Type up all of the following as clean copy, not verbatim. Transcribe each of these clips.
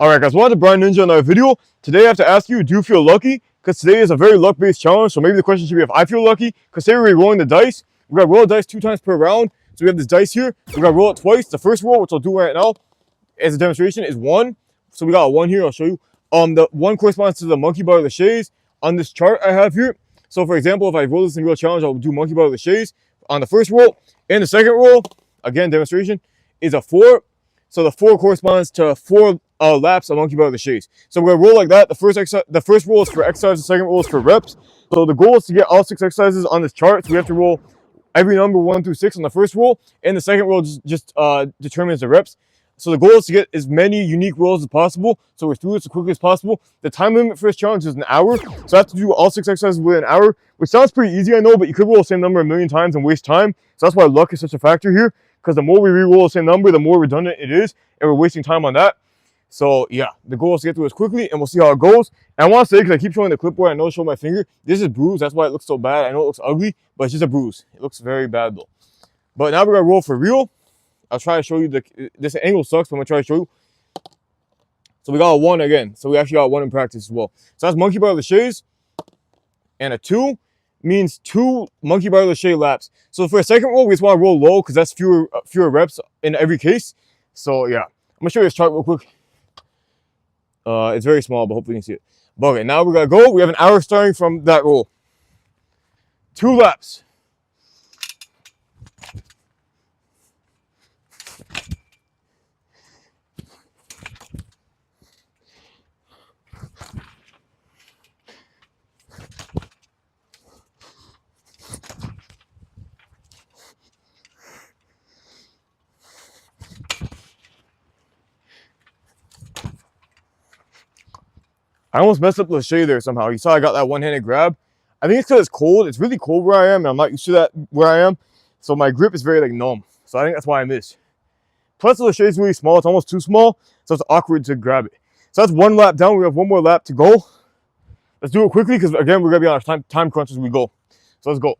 Alright guys, welcome to Brianinja another video. Today I have to ask you, do you feel lucky? Because today is a very luck-based challenge, so maybe the question should be if I feel lucky. Because today we're rolling the dice. We got to roll the dice 2 times per round. So we have this dice here. We got to roll it twice. The first roll, which I'll do right now as a demonstration, is 1. So we got a 1 here, I'll show you. The 1 corresponds to the monkey bar laches on this chart I have here. So for example, if I roll this in real challenge, I'll do monkey bar laches on the first roll. And the second roll, again demonstration, is a 4. So the 4 corresponds to 4 laps of monkey bar laches. So we're gonna roll like that. The first roll is for exercise, the second roll is for reps. So the goal is to get all 6 exercises on this chart. So we have to roll every number 1 through 6 on the first roll, and the second roll just determines the reps. So the goal is to get as many unique rolls as possible, so we're through it as quickly as possible. The time limit for this challenge is an hour, so I have to do all 6 exercises within an hour, which sounds pretty easy, I know, but you could roll the same number a million times and waste time. So that's why luck is such a factor here, because the more we re-roll the same number, the more redundant it is, and we're wasting time on that. So yeah, the goal is to get through this quickly, and we'll see how it goes. And I want to say, because I keep showing the clipboard, I know it's showing my finger, this is bruised, that's why it looks so bad. I know it looks ugly, but it's just a bruise. It looks very bad though. But now we're gonna roll for real. I'll try to show you this angle sucks, but I'm gonna try to show you. So we got a 1 again. So we actually got 1 in practice as well. So that's monkey bar laches, and a 2 means 2 monkey bar lache laps. So for a second roll, we just want to roll low because that's fewer reps in every case. So yeah, I'm gonna show you this chart real quick. It's very small, but hopefully you can see it. But okay, now we're gonna go. We have an hour starting from that roll. 2 laps. I almost messed up the lache there somehow. You saw I got that one-handed grab. I think it's because it's cold. It's really cold where I am, and I'm not used to that where I am. So my grip is very like numb. So I think that's why I missed. Plus the lache is really small. It's almost too small, so it's awkward to grab it. So that's 1 lap down. We have 1 more lap to go. Let's do it quickly because again we're gonna be on a time crunch as we go. So let's go.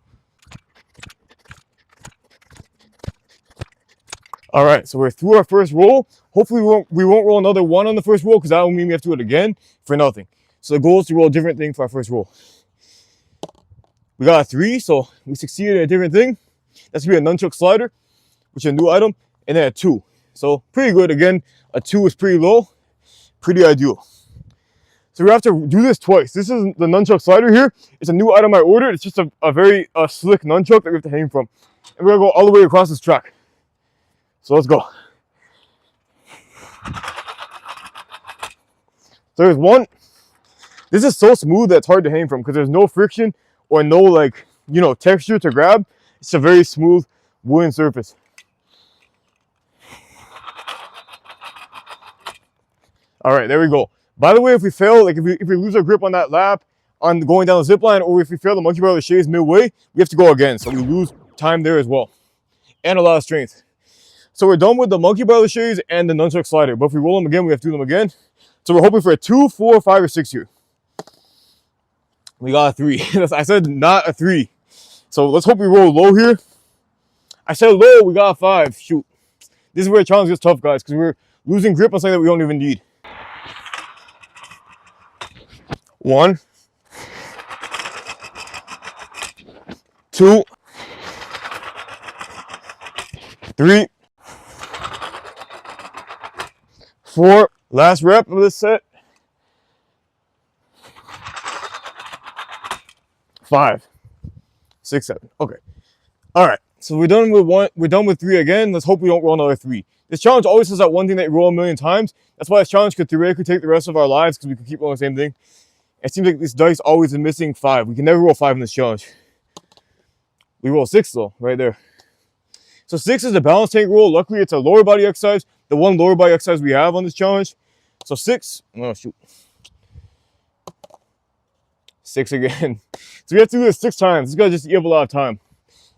All right, so we're through our first roll. Hopefully we won't roll another 1 on the first roll because that will mean we have to do it again for nothing. So the goal is to roll a different thing for our first roll. We got a 3, so we succeeded in a different thing. That's gonna be a nunchuck slider, which is a new item, and then a 2. So pretty good. Again, a 2 is pretty low, pretty ideal. So we have to do this twice. This is the nunchuck slider here. It's a new item I ordered. It's just a very slick nunchuck that we have to hang from. And we're gonna go all the way across this track. So let's go. So there's 1. This is so smooth that it's hard to hang from because there's no friction or no like, texture to grab. It's a very smooth wooden surface. All right, there we go. By the way, if we fail, like if we lose our grip on that lap on going down the zip line, or if we fail the monkey bar laches midway, we have to go again. So we lose time there as well. And a lot of strength. So we're done with the monkey bar laches and the nunchuck slider. But if we roll them again, we have to do them again. So we're hoping for a 2, 4, 5, or 6 here. We got a 3. I said not a 3. So let's hope we roll low here. I said low, we got a 5. Shoot. This is where the challenge gets tough, guys, because we're losing grip on something that we don't even need. 1, 2, 3, 4. Last rep of this set. 5, 6, 7. Okay. All right. So we're done with 1. We're done with 3 again. Let's hope we don't roll another 3. This challenge always has that one thing that you roll a million times. That's why this challenge could theoretically take the rest of our lives because we could keep rolling the same thing. It seems like this dice always is missing 5. We can never roll 5 in this challenge. We roll 6 though, right there. So 6 is the balance tank roll. Luckily, it's a lower body exercise. The 1 lower body exercise we have on this challenge. So 6. Oh, shoot. 6 again. So we have to do this 6 times. This is going to just eat up a lot of time.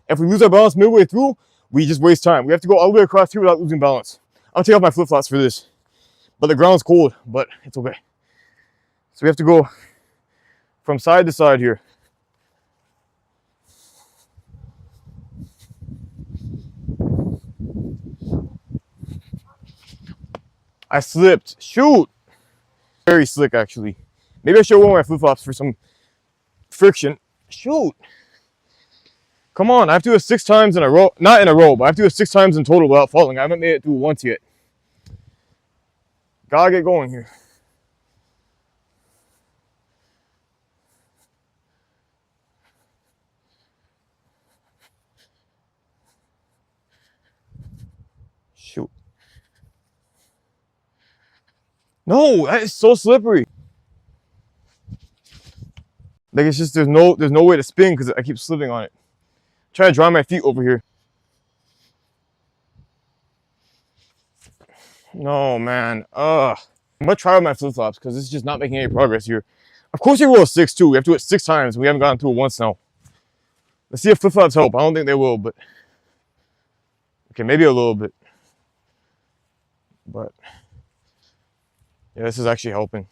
If we lose our balance midway through, we just waste time. We have to go all the way across here without losing balance. I'll take off my flip-flops for this. But the ground's cold, but it's okay. So we have to go from side to side here. I slipped. Shoot. Very slick, actually. Maybe I should wear my flip-flops for some friction. Shoot. Come on, I have to do it 6 times in a row. Not in a row, but I have to do it 6 times in total without falling. I haven't made it through once yet. Gotta get going here. Shoot. No, that is so slippery. Like, it's just there's no way to spin because I keep slipping on it. Trying to dry my feet over here. No, man. I'm gonna try with my flip-flops because this is just not making any progress here. Of course we roll a 6 too. We have to do it 6 times. We haven't gotten through it once now. Let's see if flip-flops help. I don't think they will, but okay, maybe a little bit. But yeah, this is actually helping.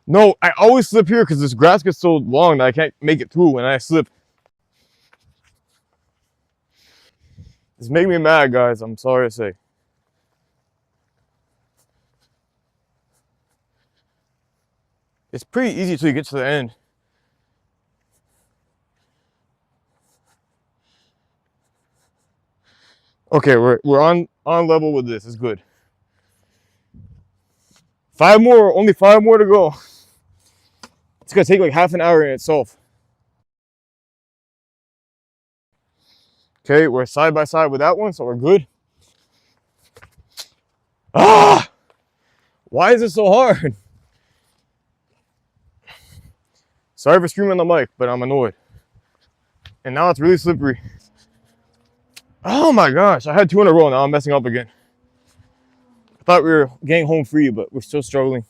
No, I always slip here because this grass gets so long that I can't make it through when I slip. It's making me mad, guys. I'm sorry to say. It's pretty easy till you get to the end. Okay, we're on level with this. It's good. 5 more, only 5 more to go. It's gonna take like half an hour in itself. Okay, we're side by side with that one, so we're good. Ah! Why is it so hard? Sorry for screaming on the mic, but I'm annoyed. And now it's really slippery. Oh my gosh, I had 2 in a row, now I'm messing up again. I thought we were getting home free, but we're still struggling.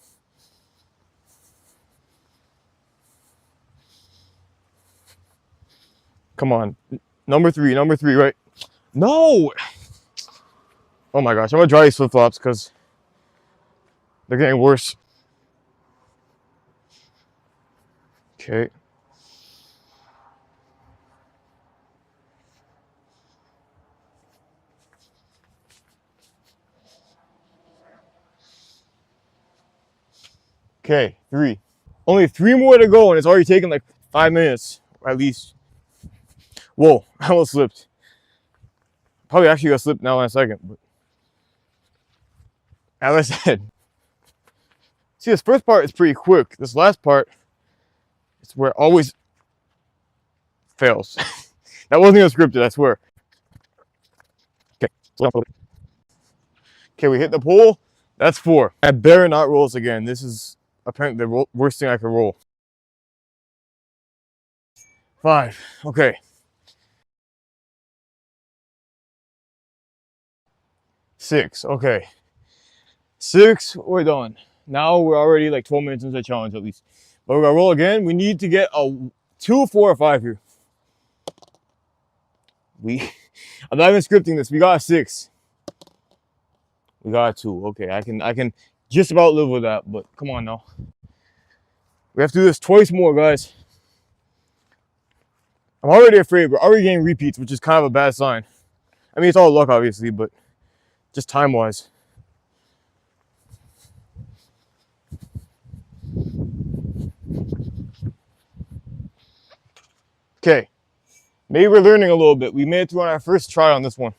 Come on. Number three, right? No! Oh my gosh, I'm gonna dry these flip-flops because they're getting worse. Okay. Okay, 3. Only 3 more to go and it's already taken like 5 minutes, at least. Whoa, I almost slipped. Probably actually gonna slip now in a second, but as I said. See, this first part is pretty quick. This last part is where it always fails. That wasn't even scripted, I swear. Okay. Okay, we hit the pole. That's 4. I better not roll this again. This is apparently the worst thing I can roll. 5. Okay. 6. Okay. 6. We're done. Now we're already like 12 minutes into the challenge at least. But we're gonna roll again. We need to get a 2, 4, or 5 here. I'm not even scripting this. We got a 6. We got a 2. Okay, I can just about live with that, but come on now. We have to do this twice more, guys. I'm already afraid. We're already getting repeats, which is kind of a bad sign. I mean, it's all luck, obviously, but just time-wise. Okay. Maybe we're learning a little bit. We made it through on our first try on this one.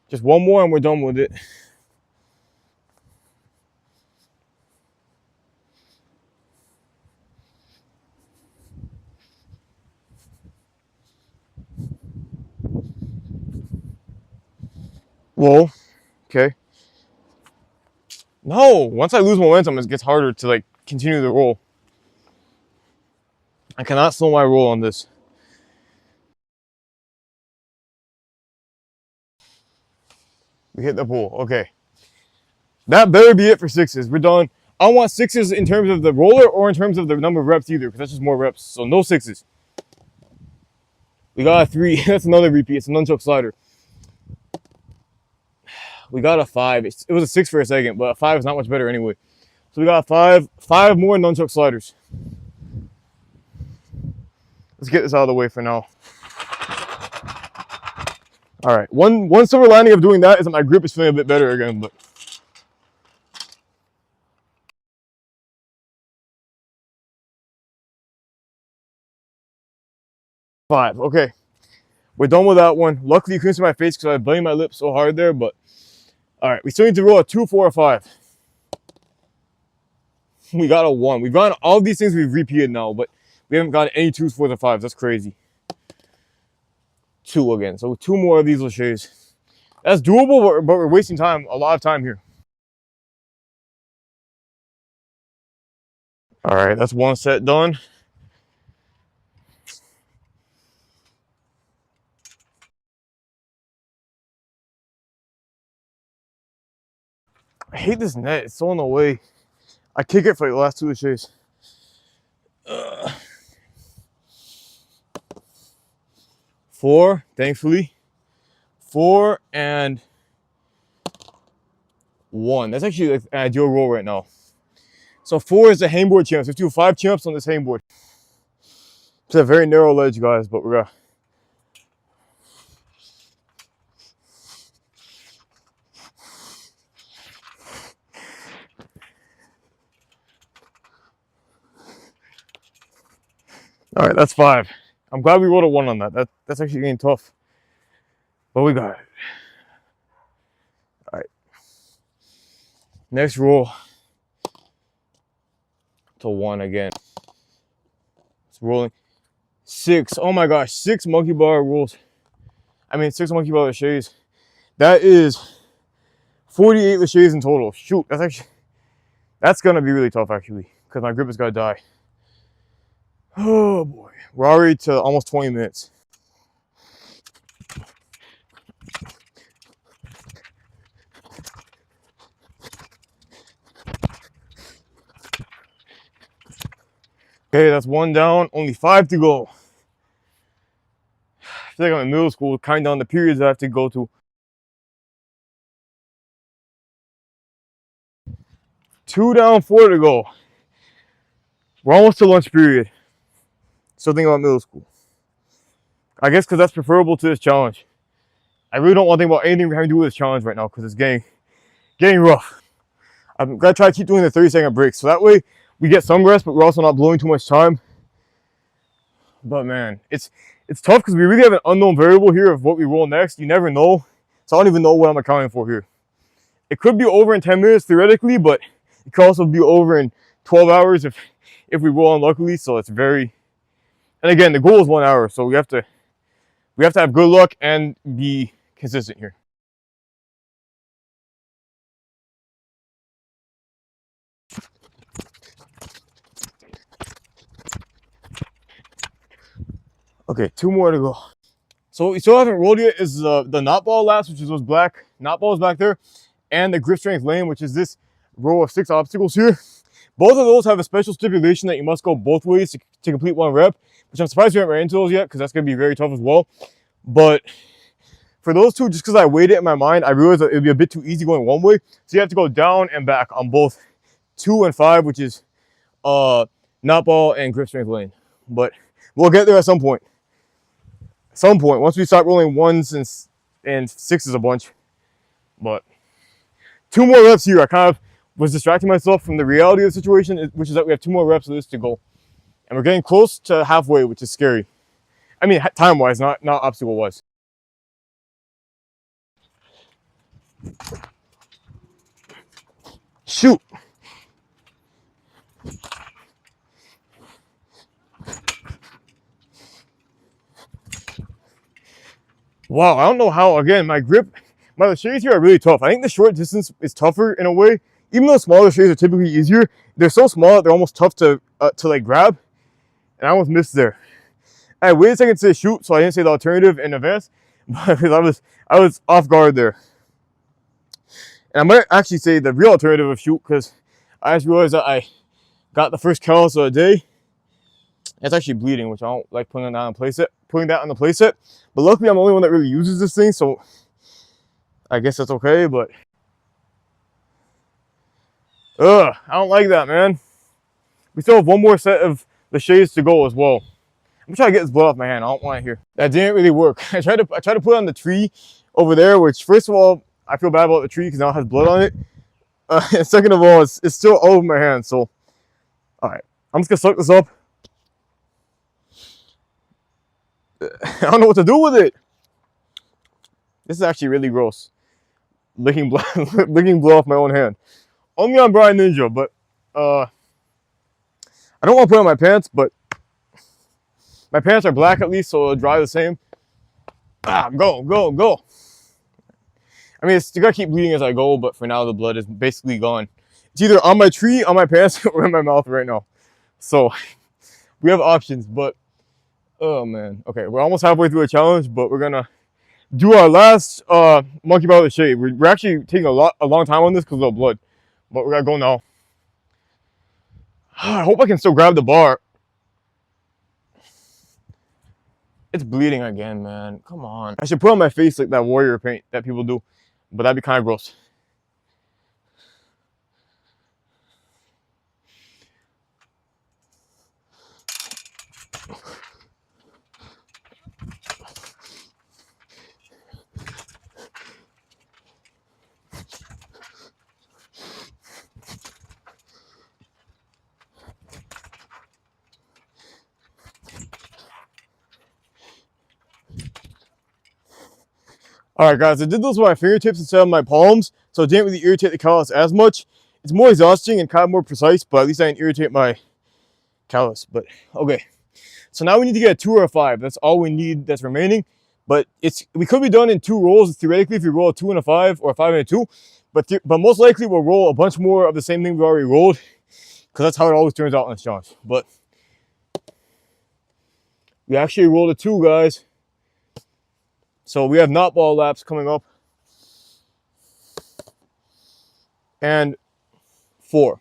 Just 1 more and we're done with it. Whoa. Okay. No, once I lose momentum, it gets harder to like continue the roll. I cannot slow my roll on this. We hit the pole. Okay. That better be it for 6s. We're done. I don't want 6s in terms of the roller or in terms of the number of reps either, because that's just more reps. So no 6s. We got a 3. That's another repeat. It's a nunchuck slider. We got a 5. It was a 6 for a second, but a 5 is not much better anyway. So we got a 5. 5 more nunchuck sliders. Let's get this out of the way for now. All right. One silver lining of doing that is that my grip is feeling a bit better again, but 5. Okay, we're done with that one. Luckily, you couldn't see my face because I blamed my lips so hard there. But all right, we still need to roll a 2, 4, or 5. We got a 1. We've gotten all these things we've repeated now, but we haven't gotten any 2s, 4s, or 5s. That's crazy. 2 again. So 2 more of these laches. That's doable, but we're wasting time, a lot of time here. All right, that's 1 set done. I hate this net. It's so in the way. I kick it for like the last 2 laches. 4, thankfully. 4 and 1. That's actually like an ideal roll right now. So 4 is the hangboard champs. We have to do 5 champs on this hangboard. It's a very narrow ledge, guys, but we're gonna. All right, that's 5. I'm glad we rolled a 1 on that. That's actually getting tough. But we got it. All right. Next roll to 1 again. It's rolling 6. Oh my gosh, 6 monkey bar rolls. I mean, 6 monkey bar laches. That is 48 laches in total. Shoot, that's gonna be really tough actually, because my grip is gonna die. Oh boy, we're already to almost 20 minutes. Okay, that's 1 down, only 5 to go. I feel like I'm in middle school, counting down the periods I have to go to. 2 down, 4 to go. We're almost to lunch period. Still thinking about middle school. I guess because that's preferable to this challenge. I really don't want to think about anything having to do with this challenge right now because it's getting rough. I'm gonna try to keep doing the 30-second breaks so that way we get some rest, but we're also not blowing too much time. But man, it's tough because we really have an unknown variable here of what we roll next. You never know, so I don't even know what I'm accounting for here. It could be over in 10 minutes theoretically, but it could also be over in 12 hours if we roll unluckily. So it's very, and again, the goal is 1 hour, so we have to have good luck and be consistent here. Okay, 2 more to go. So what we still haven't rolled yet is the knot ball laps, which is those black knot balls back there, and the grip strength lane, which is this row of 6 obstacles here. Both of those have a special stipulation that you must go both ways to complete 1 rep, which I'm surprised we haven't ran into those yet because that's going to be very tough as well. But for those 2, just because I weighed it in my mind, I realized that it would be a bit too easy going 1 way. So you have to go down and back on both 2 and 5, which is knot ball and grip strength lane. But we'll get there at some point. Once we start rolling 1s and 6s a bunch. But 2 more reps here. I kind of was distracting myself from the reality of the situation, which is that we have 2 more reps of this to go. And we're getting close to halfway, which is scary. I mean, time-wise, not obstacle-wise. Shoot! Wow, I don't know how, again, my laches here are really tough. I think the short distance is tougher in a way. Even though smaller laches are typically easier, they're so small that they're almost tough to like grab. And I almost missed there. I waited a second to say shoot, so I didn't say the alternative in advance. Because I was off guard there. And I might actually say the real alternative of shoot, because I just realized that I got the first callus of the day. It's actually bleeding, which I don't like putting that on the playset. But luckily, I'm the only one that really uses this thing, so I guess that's okay. But I don't like that, man. We still have 1 more set of laches to go as well. I'm trying to get this blood off my hand. I don't want it here. That didn't really work. I tried to put it on the tree over there, which first of all, I feel bad about the tree because now it has blood on it. And second of all, it's still all over my hand. So, all right, I'm just gonna suck this up. I don't know what to do with it. This is actually really gross. Licking blood, licking blood off my own hand. Only on Brianinja, but I don't want to put on my pants, but my pants are black at least, so it'll dry the same. Go, go, go. I mean, it's gonna keep bleeding as I go, but for now the blood is basically gone. It's either on my tree, on my pants, or in my mouth right now. So we have options, but oh man. Okay, we're almost halfway through a challenge, but we're gonna do our last monkey bar of the shade. We're actually taking a long time on this because of the blood, but we gotta go now. I hope I can still grab the bar. It's bleeding again, man. Come on. I should put on my face like that warrior paint that people do, but that'd be kind of gross. Alright guys, I did this with my fingertips instead of my palms, so it didn't really irritate the callus as much. It's more exhausting and kind of more precise, but at least I didn't irritate my callus. But okay, so now we need to get a 2 or a 5. That's all we need that's remaining. But we could be done in 2 rolls theoretically if we roll a 2 and a 5 or a 5 and a 2. But most likely we'll roll a bunch more of the same thing we already rolled, because that's how it always turns out in this challenge. But we actually rolled a 2, guys. So we have knot ball laps coming up. And 4.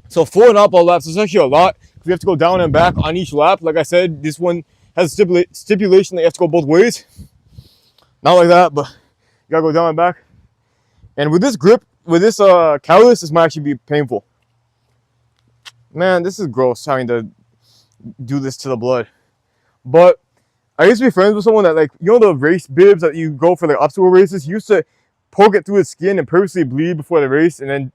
So 4 knot ball laps is actually a lot. We have to go down and back on each lap. Like I said, this one has a stipulation that you have to go both ways. Not like that, but you gotta go down and back. And with this grip, with this callus, this might actually be painful. Man, this is gross having to do this to the blood. But I used to be friends with someone that, like, you know the race bibs that you go for the obstacle races? He used to poke it through his skin and purposely bleed before the race and then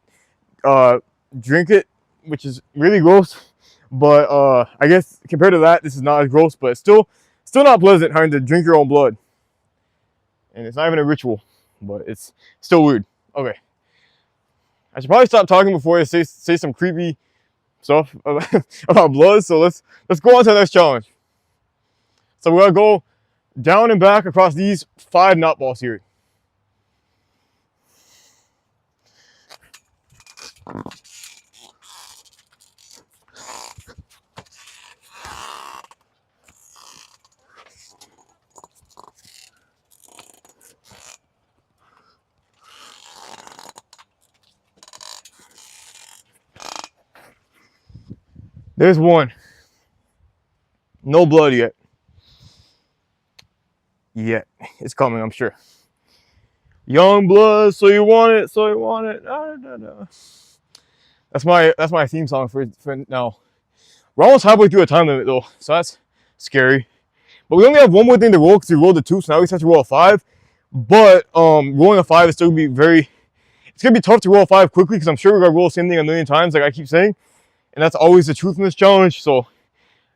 drink it, which is really gross. But I guess compared to that, this is not as gross, but it's still not pleasant having to drink your own blood. And it's not even a ritual, but it's still weird. Okay. I should probably stop talking before I say some creepy stuff about blood. So let's go on to the next challenge. So we're gonna go down and back across these 5 knot balls here. There's one. No blood yet. Yet. It's coming, I'm sure. Young blood, so you want it, so you want it. That's my theme song for now. We're almost halfway through a time limit though, so that's scary. But we only have one more thing to roll because we rolled a 2, so now we just have to roll a 5. But rolling a 5 is still gonna be it's gonna be tough to roll a 5 quickly because I'm sure we're gonna roll the same thing a million times, like I keep saying. And that's always the truth in this challenge. So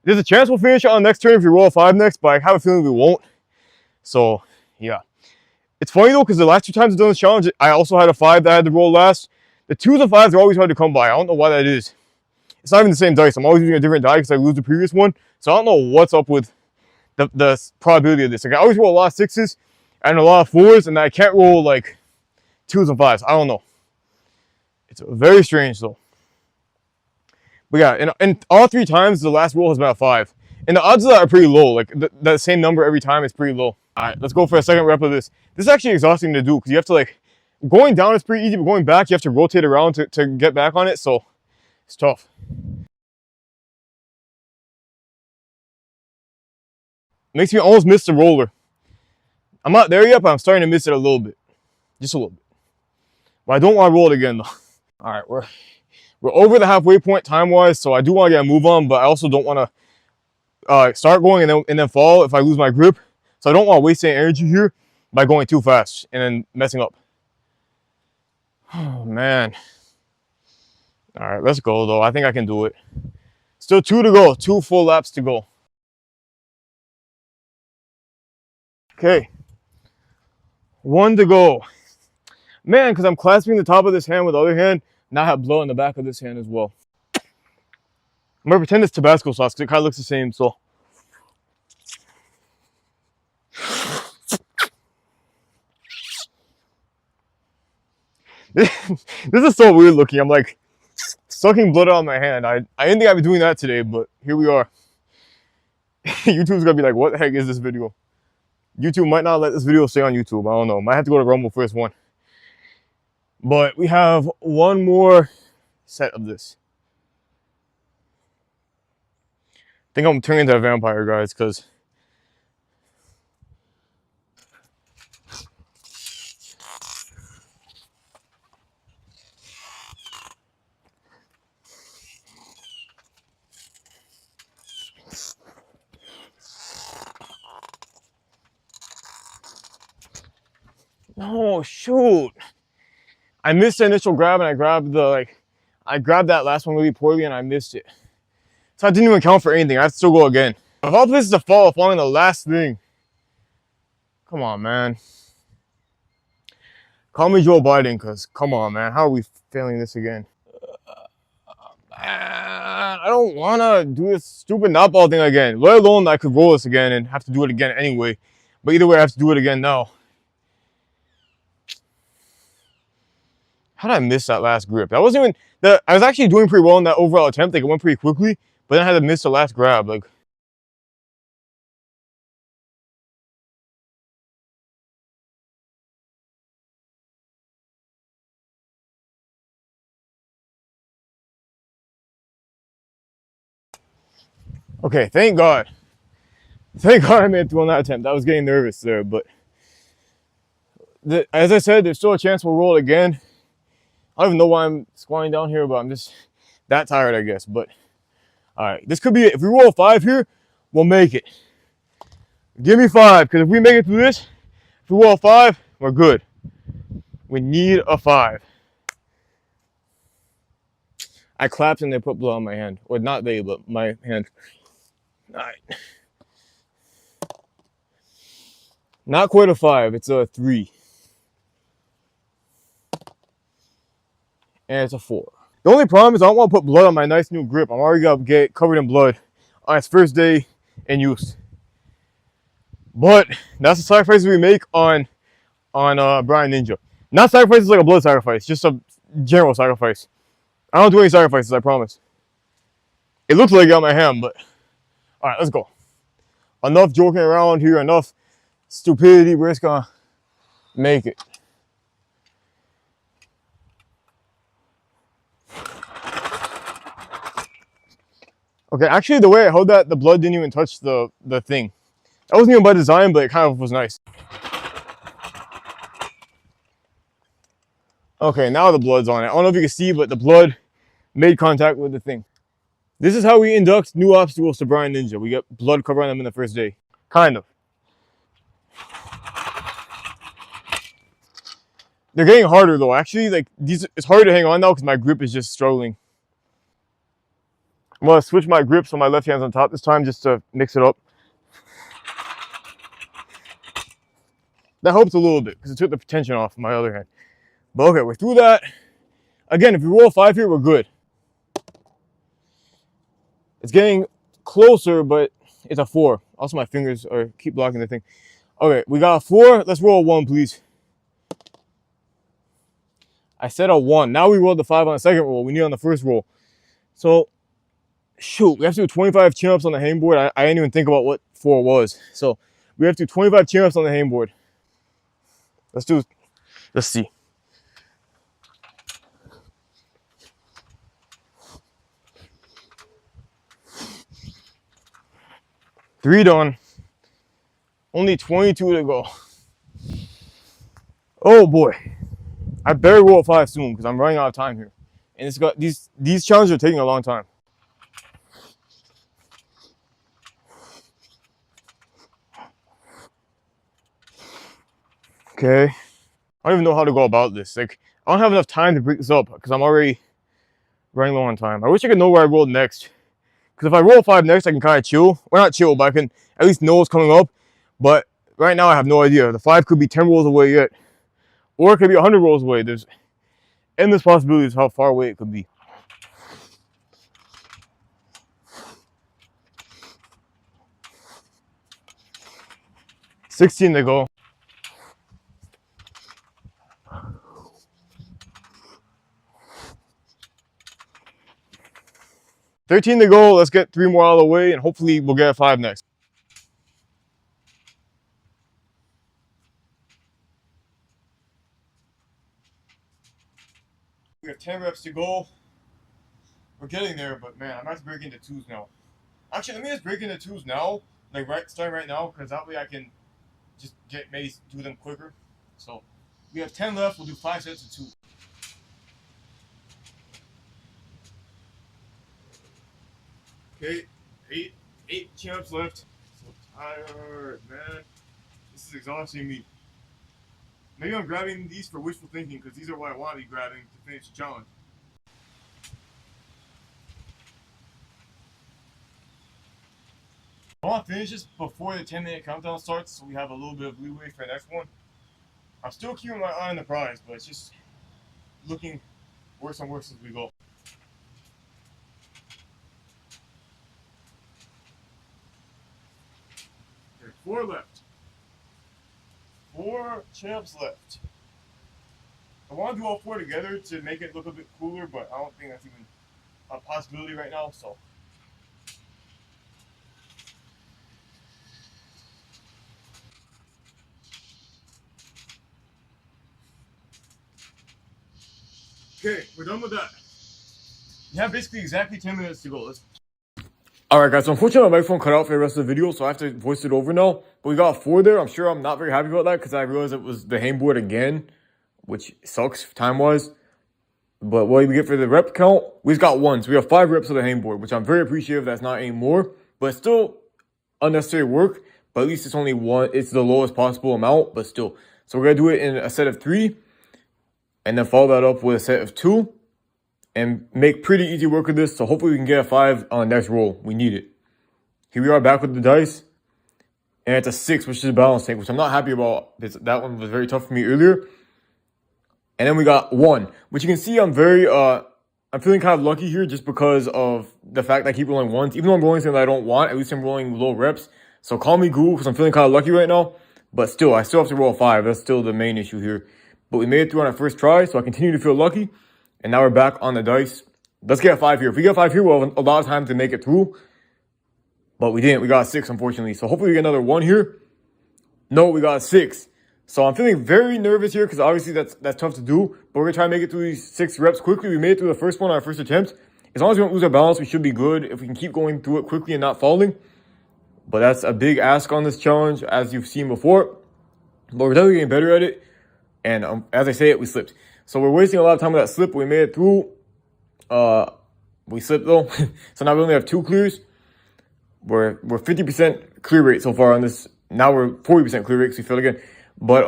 there's a chance we'll finish it on the next turn if we roll a 5 next, but I have a feeling we won't. So yeah. It's funny though, because the last 2 times I've done this challenge, I also had a 5 that I had to roll last. The 2s and 5s are always hard to come by. I don't know why that is. It's not even the same dice. I'm always using a different die because I lose the previous one. So I don't know what's up with the probability of this. Like I always roll a lot of 6s and a lot of 4s, and I can't roll like 2s and 5s. I don't know. It's very strange though. But yeah, and all 3 times the last roll has been a 5. And the odds of that are pretty low. Like the same number every time is pretty low. All right, let's go for a second rep of this. This is actually exhausting to do because you have to, like, going down is pretty easy, but going back you have to rotate around to get back on it. So it's tough. Makes me almost miss the roller. I'm not there yet, but I'm starting to miss it a little bit. Just a little bit. But I don't want to roll it again though. All right, we're over the halfway point time-wise, so I do want to get a move on, but I also don't want to start going and then fall if I lose my grip. So I don't want to waste any energy here by going too fast and then messing up. Oh, man. All right, let's go, though. I think I can do it. Still 2 to go. 2 full laps to go. Okay. 1 to go. Man, because I'm clasping the top of this hand with the other hand, now I have blood on the back of this hand as well. I'm gonna pretend it's Tabasco sauce because it kind of looks the same, so. This is so weird looking. I'm like sucking blood out of my hand. I didn't think I'd be doing that today, but here we are. YouTube's gonna be like, what the heck is this video? YouTube might not let this video stay on YouTube. I don't know. Might have to go to Rumble first one. But we have one more set of this. I think I'm turning into a vampire, guys, because oh shoot. I missed the initial grab and I grabbed that last one really poorly and I missed it. So I didn't even count for anything. I have to still go again. Of all places to fall, falling the last thing. Come on, man. Call me Joe Biden, because come on, man. How are we failing this again? I don't want to do this stupid knot ball thing again. Let alone I could roll this again and have to do it again anyway. But either way, I have to do it again now. How did I miss that last grip? That wasn't even... I was actually doing pretty well in that overall attempt. Like, it went pretty quickly. But then I had to miss the last grab. Like... Okay, thank God. Thank God I made it through on that attempt. I was getting nervous there, but... as I said, there's still a chance we'll roll it again. I don't even know why I'm squatting down here, but I'm just that tired, I guess. But, alright, this could be it. If we roll a 5 here, we'll make it. Give me 5, because if we make it through this, if we roll a 5, we're good. We need a 5. I clapped and they put blood on my hand. Or not they, but my hand. Alright. Not quite a 5, it's a 3. And it's a 4. The only problem is I don't want to put blood on my nice new grip. I'm already going to get covered in blood on its first day in use. But that's the sacrifices we make on Brianinja. Not sacrifices like a blood sacrifice, just a general sacrifice. I don't do any sacrifices, I promise. It looks like it on my hand, but... Alright, let's go. Enough joking around here, enough stupidity. We're just gonna make it. Okay, actually the way I held that, the blood didn't even touch the thing. That wasn't even by design, but it kind of was nice. Okay, now the blood's on it. I don't know if you can see, but the blood made contact with the thing. This is how we induct new obstacles to Brianinja. We get blood covering them in the first day. Kind of. They're getting harder though. Actually, like these, it's harder to hang on now because my grip is just struggling. I'm gonna switch my grip so my left hand's on top this time just to mix it up. That helps a little bit because it took the tension off my other hand. But okay, we're through that. Again, if we roll a 5 here, we're good. It's getting closer, but it's a 4. Also, my fingers keep blocking the thing. Okay, we got a 4. Let's roll a 1, please. I said a 1. Now we rolled the 5 on the second roll. We need on the first roll. So, shoot, we have to do 25 chin-ups on the hangboard. I didn't even think about what 4 was. So, we have to do 25 chin-ups on the hangboard. Let's see. Three done. Only 22 to go. Oh boy. I better roll a 5 soon because I'm running out of time here. And it's got these challenges are taking a long time. Okay. I don't even know how to go about this. Like, I don't have enough time to break this up because I'm already running low on time. I wish I could know where I rolled next. Because if I roll 5 next, I can kind of chill. Well, not chill, but I can at least know what's coming up. But right now I have no idea. The 5 could be 10 rolls away yet, or it could be 100 rolls away. There's endless possibilities how far away it could be. $16 to go. 13 to go. Let's get 3 more out of the way, and hopefully we'll get a 5 next. We have 10 reps to go. We're getting there, but man, I'm about to break into 2s now. Actually, let me just break into 2s now, like starting right now, because that way I can just maybe do them quicker. So we have 10 left. We'll do 5 sets of 2. Okay, eight chin-ups left. So tired, man. This is exhausting me. Maybe I'm grabbing these for wishful thinking because these are what I want to be grabbing to finish the challenge. I want to finish this before the 10-minute countdown starts so we have a little bit of leeway for the next one. I'm still keeping my eye on the prize, but it's just looking worse and worse as we go. Okay, 4 left. 4 chin-ups left. I want to do all 4 together to make it look a bit cooler, but I don't think that's even a possibility right now, so. Okay, we're done with that. You have basically exactly 10 minutes to go. Alright guys, so unfortunately my microphone cut out for the rest of the video, so I have to voice it over now. But we got 4 there. I'm sure I'm not very happy about that because I realized it was the hangboard again, which sucks time-wise. But what we get for the rep count, we just got 1. So we have 5 reps of the hangboard, which I'm very appreciative that's not any more. But it's still unnecessary work. But at least it's only 1. It's the lowest possible amount, but still. So we're going to do it in a set of 3. And then follow that up with a set of 2. And make pretty easy work of this. So hopefully we can get a 5 on the next roll. We need it. Here we are back with the dice. And it's a 6, which is a balance tank, which I'm not happy about. That one was very tough for me earlier. And then we got 1, which you can see I'm feeling kind of lucky here just because of the fact that I keep rolling 1s. Even though I'm rolling something that I don't want, at least I'm rolling low reps. So call me Google because I'm feeling kind of lucky right now. But still, I still have to roll a 5. That's still the main issue here. But we made it through on our first try, so I continue to feel lucky. And now we're back on the dice. Let's get a 5 here. If we get a 5 here, we'll have a lot of time to make it through. But we didn't. We got a 6, unfortunately. So hopefully we get another 1 here. No, we got a 6. So I'm feeling very nervous here because obviously that's tough to do. But we're going to try and make it through these 6 reps quickly. We made it through the first one on our first attempt. As long as we don't lose our balance, we should be good if we can keep going through it quickly and not falling. But that's a big ask on this challenge, as you've seen before. But we're definitely getting better at it. And as I say it, we slipped. So we're wasting a lot of time with that slip. We made it through. We slipped though. So now we only have 2 clears. We're 50% clear rate so far on this. Now we're 40% clear rate because we failed again. But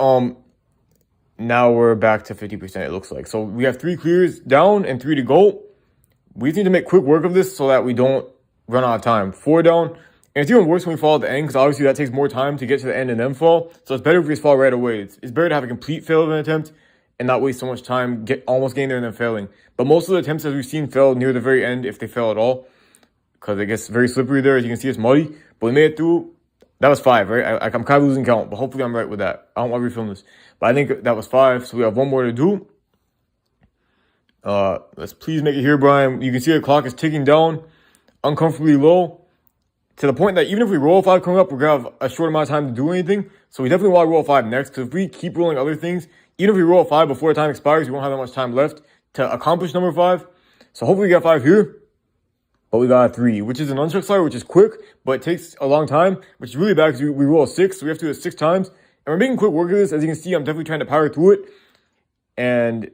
now we're back to 50%, it looks like. So we have 3 clears down and 3 to go. We just need to make quick work of this so that we don't run out of time. 4 down. And it's even worse when we fall at the end because obviously that takes more time to get to the end and then fall. So it's better if we just fall right away. It's better to have a complete fail of an attempt and not waste so much time almost getting there and then failing. But most of the attempts as we've seen fail near the very end if they fail at all. Because it gets very slippery there. As you can see, it's muddy. But we made it through. That was 5, right? I'm kind of losing count. But hopefully I'm right with that. I don't want to refilm this. But I think that was 5. So we have 1 more to do. Let's please make it here, Brian. You can see the clock is ticking down uncomfortably low. To the point that even if we roll a 5 coming up, we're going to have a short amount of time to do anything. So we definitely want to roll a 5 next. Because if we keep rolling other things, even if we roll a 5 before the time expires, we won't have that much time left to accomplish number 5. So hopefully we get 5 here. But we got a 3, which is an unstruck slider, which is quick, but it takes a long time, which is really bad because we roll a 6. So we have to do it 6 times. And we're making quick work of this. As you can see, I'm definitely trying to power through it. And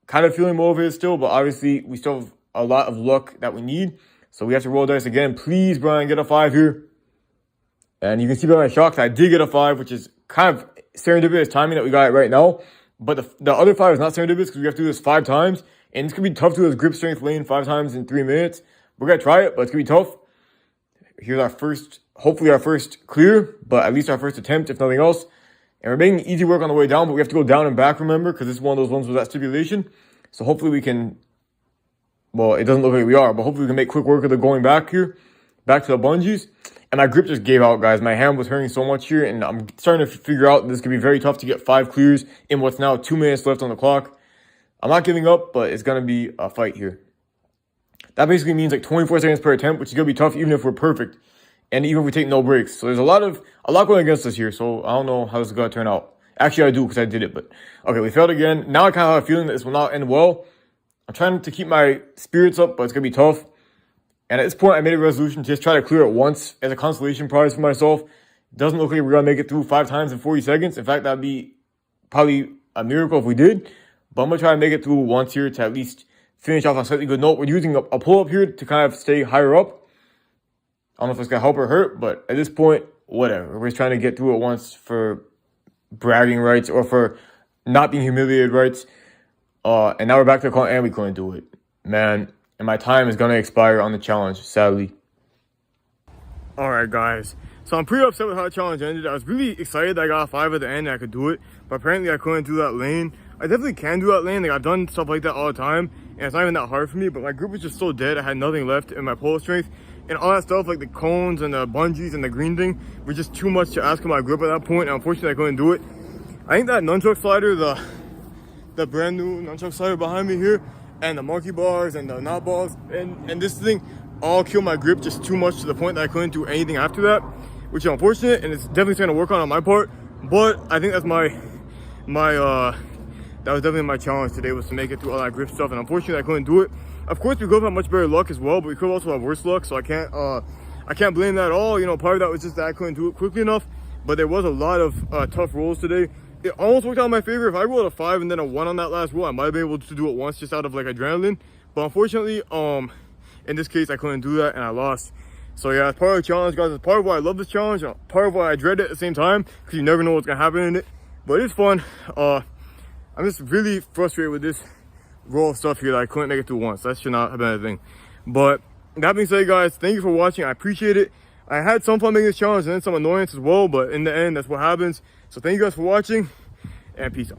kind of feeling motivated still. But obviously, we still have a lot of luck that we need. So we have to roll dice again. Please, Brian, get a 5 here. And you can see by my shock that I did get a 5, which is kind of serendipitous timing that we got it right now. But the other 5 is not serendipitous because we have to do this 5 times. And it's going to be tough to do this grip strength lane 5 times in 3 minutes. We're going to try it, but it's going to be tough. Here's our first, hopefully our first clear, but at least our first attempt, if nothing else. And we're making easy work on the way down, but we have to go down and back, remember, because this is one of those ones with that stipulation. So hopefully we can, well, it doesn't look like we are, but hopefully we can make quick work of the going back here, back to the bungees. And my grip just gave out, guys. My hand was hurting so much here, and I'm starting to figure out this could be very tough to get 5 clears in what's now 2 minutes left on the clock. I'm not giving up, but it's going to be a fight here. That basically means like 24 seconds per attempt, which is going to be tough even if we're perfect. And even if we take no breaks. So there's a lot going against us here. So I don't know how this is going to turn out. Actually, I do because I did it. But okay, we failed again. Now I kind of have a feeling that this will not end well. I'm trying to keep my spirits up, but it's going to be tough. And at this point, I made a resolution to just try to clear it once as a consolation prize for myself. It doesn't look like we're going to make it through 5 times in 40 seconds. In fact, that'd be probably a miracle if we did. But I'm going to try to make it through once here to at least finish off on a slightly good note. We're using a pull-up here to kind of stay higher up. I don't know if it's going to help or hurt, but at this point, whatever. We're just trying to get through it once for bragging rights or for not being humiliated rights. And now we're back to the call, and we couldn't do it. Man, and my time is going to expire on the challenge, sadly. All right, guys. So I'm pretty upset with how the challenge ended. I was really excited that I got a 5 at the end and I could do it. But apparently I couldn't do that lane. I definitely can do that lane. Like, I've done stuff like that all the time. And it's not even that hard for me. But my grip was just so dead. I had nothing left in my pull strength. And all that stuff, like the cones and the bungees and the green thing, were just too much to ask of my grip at that point. And unfortunately, I couldn't do it. I think that nunchuck slider, the brand new nunchuck slider behind me here, and the monkey bars and the knot balls and this thing all kill my grip just too much to the point that I couldn't do anything after that, which is unfortunate, and it's definitely trying to work on my part. But I think that's that was definitely my challenge today, was to make it through all that grip stuff, and unfortunately I couldn't do it. Of course, we could have much better luck as well, but we could also have worse luck, so I can't blame that at all. You know, part of that was just that I couldn't do it quickly enough, but there was a lot of tough rolls today. It almost worked out in my favor. If I rolled a 5 and then a 1 on that last roll, I might have been able to do it once just out of like adrenaline. But unfortunately, in this case, I couldn't do that and I lost. So yeah, it's part of the challenge, guys. It's part of why I love this challenge, part of why I dread it at the same time, because you never know what's gonna happen in it. But it's fun. I'm just really frustrated with this roll of stuff here that I couldn't make it through once. That should not have been a thing. But that being said, guys, thank you for watching. I appreciate it. I had some fun making this challenge and then some annoyance as well, but in the end, that's what happens. So thank you guys for watching, and peace out.